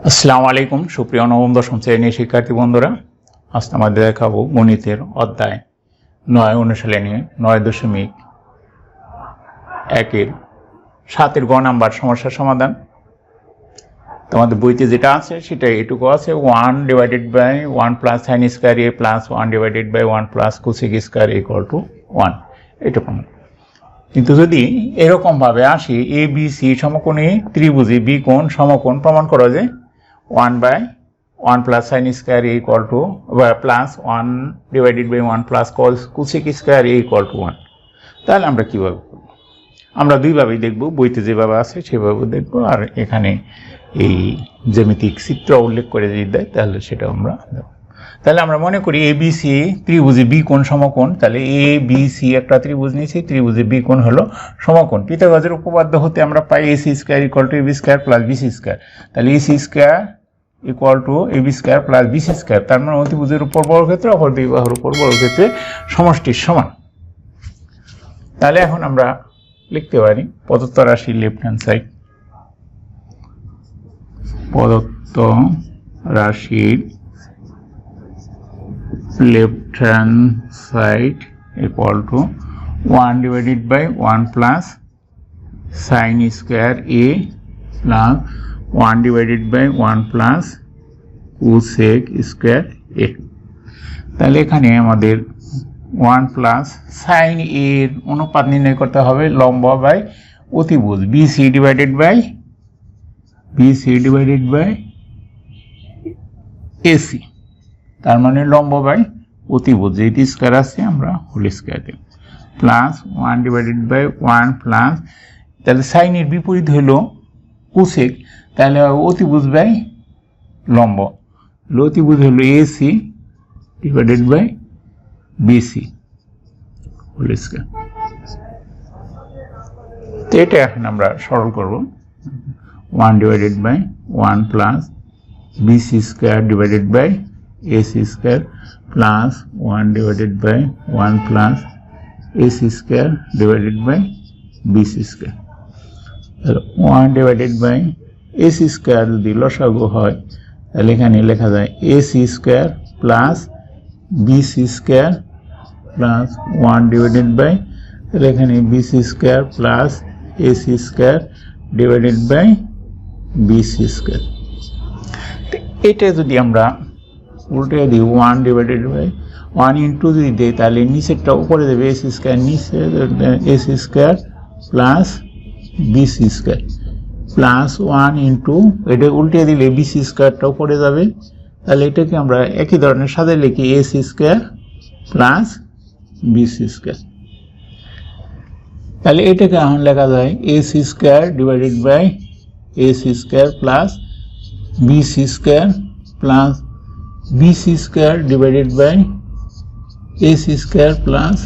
আসসালামু আলাইকুম সুপ্রিয় নবম দশম শ্রেণীর শিক্ষার্থী বন্ধুরা, আজ আমাদের দেখাবো গণিতের অধ্যায় 9 অনুশীলনী 9.1 7 গ নাম্বার সমস্যার সমাধান। তোমাদের বইতে যেটা আছে সেটা এটুকু আছে, 1 divided by 1 plus sine square A plus 1 divided by 1 plus cosec square equal to 1। এটুকু। কিন্তু যদি এরকম ভাবে আসি এ বি সি সমকোণী ত্রিভুজে বি কোণ সমকোণ প্রমাণ করা যায় 1 by 1 plus sin square a equal to plus 1 divided by 1 plus cosec square a equal to 1, তাহলে আমরা কিভাবে করব? আমরা দুইভাবেই দেখব, বইতে যেভাবে আছে সেভাবে দেখব, আর এখানে এই জ্যামিতিক চিত্র উল্লেখ করে যদি দেয় তাহলে সেটা আমরা দেখব। তাহলে আমরা মনে করি এ বি সি ত্রিভুজে বি কোণ সমকোণ, তাহলে এ বি সি একটা ত্রিভুজ নিয়েছি, ত্রিভুজে বি কোণ হলো সমকোণ। পিথাগোরাসের উপপাদ্য হতে আমরা পাই AC square equal to AB square plus BC square, তাহলে AC square equal to AB square plus BC square, তার মানে অতিভুজের উপর বর্গক্ষেত্র অপর দুই বাহুর উপর বর্গক্ষেত্রের সমষ্টির সমান। তাহলে এখন আমরা লিখতে পারি প্রদত্ত রাশি লেফট হ্যান্ড সাইড, প্রদত্ত রাশির left hand side equal to 1 divided by 1 plus sine square A plus 1 divided by 1 plus cosec square A. তাহলে এখানে আমাদের 1 প্লাস সাইন এর অনুপাত নির্ণয় করতে হবে লম্ব বাই অতিভুজ বিসি ডিভাইডেড বাই এসি, তার মানে লম্ব বাই অতিভুজ যেটি স্কয়ার আছে আমরা হোল স্কয়ার দেব, প্লাস 1 ডিভাইডেড বাই 1 প্লাস, তাহলে সাইনের বিপরীত হলো কোসেক, তাহলে অতিভুজ বাই লম্ব, অতিভুজ হলো AC divided by BC whole square. তো এটা এখন আমরা সরল করব, 1 divided by 1 plus BC square divided by AC square plus 1 divided by 1 plus AC square divided by BC square. 1 divided by AC square যদি লসাগু হয় তাহলে এখানে লেখা যায় AC square plus BC square plus 1 divided by, তাহলে এখানে BC square plus AC square divided by BC square. এটা যদি আমরা উল্টে দিই 1 ডিভাইডেড বাই 1 ইন্টু যদি দিই তাহলে নিচেরটা উপরে দেবে এসি স্কয়ার, নিচে AC square plus BC square plus 1 into এটা উল্টে দিলে বিসি স্কয়ারটা উপরে যাবে, তাহলে এটাকে আমরা একই ধরনের সাথে লিখি AC square plus BC square. তাহলে এটাকে এখন লেখা যায় AC square divided by AC square plus BC square plus BC square divided by AC square plus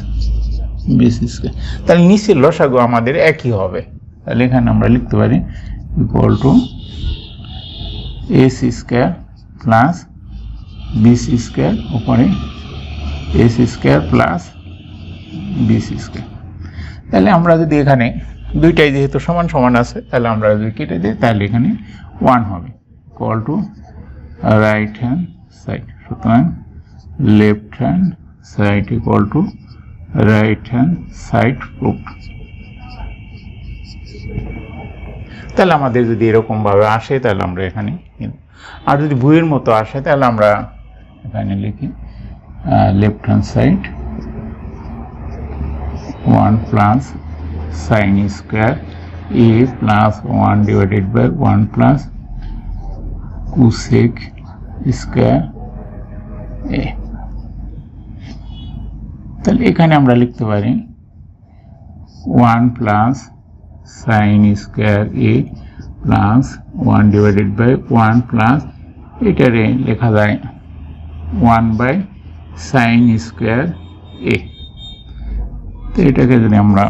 BC square. তাহলে নিচের লসাগু আমাদের একই হবে, তাহলে এখানে আমরা লিখতে পারি equal to AC square plus BC square উপরে AC square plus BC square. তাহলে আমরা যদি এখানে দুইটাই যেহেতু সমান সমান আছে তাহলে আমরা যদি কেটে দিই তাহলে এখানে 1 হবে, equal to right hand side, সুতরাং left hand side equal to right hand side proved. তাহলে আমাদের যদি এরকম ভাবে আসে তাহলে আমরা এখানে, আর যদি বইয়ের মতো আসে তাহলে আমরা এখানে লিখি left hand side 1 plus sine square A plus 1 divided by 1 plus cosec square A. তাহলে এখানে আমরা লিখতে পারি 1 plus sine square A plus 1 divided by 1 plus এটারে লেখা যায় 1 বাই সাইন স্কয়ার এ। তো এটাকে যদি আমরা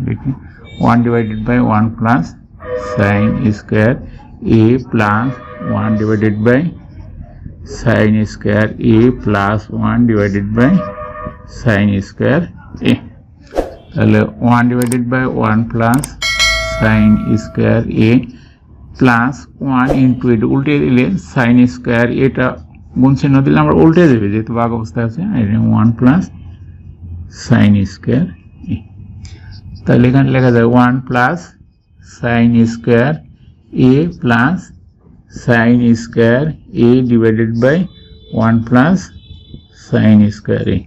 লিখি 1 divided by 1 plus sine square A plus 1 divided by sine square A plus 1 divided by sine square A. তাহলে 1 divided by 1 plus sine square A plus 1 into এটা উল্টে দিলে সাইন স্কোয়ার, এটা গুণ চিহ্ন দিলে আমরা উল্টে দেবে যেহেতু ভাগ অবস্থায় আছে, 1 প্লাস সাইন স্কোয়ার এ। তাহলে এখানে লেখা যায় 1 plus sine square A plus sine square A divided by 1 plus sine square A.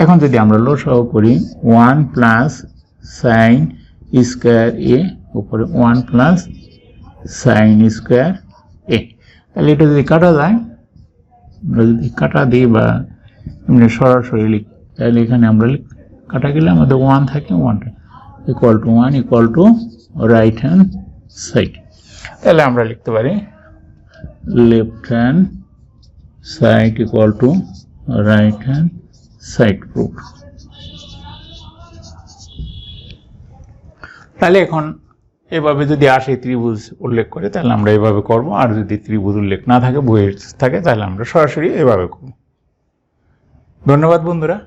এখন যদি আমরা লসাগু করি 1 প্লাস সাইন স্কোয়ার এ উপরে 1 প্লাস সাইন স্কোয়ার এ, তাহলে এটা যদি কাটা যায়, আমরা যদি কাটা দিই বা এমনি সরাসরি লিখি, তাহলে এখানে আমরা কাটা গেলে আমাদের 1 থাকে, 1 equal to 1 equal to right hand side. তাহলে আমরা লিখতে পারি left hand side equal to right hand side proof. তাহলে এখন এভাবে যদি আসে ত্রিভুজ উল্লেখ করে তাহলে আমরা এভাবে করব, আর যদি ত্রিভুজ উল্লেখ না থাকে, বইয়ের থাকে, তাহলে আমরা সরাসরি এভাবে করব। ধন্যবাদ বন্ধুরা।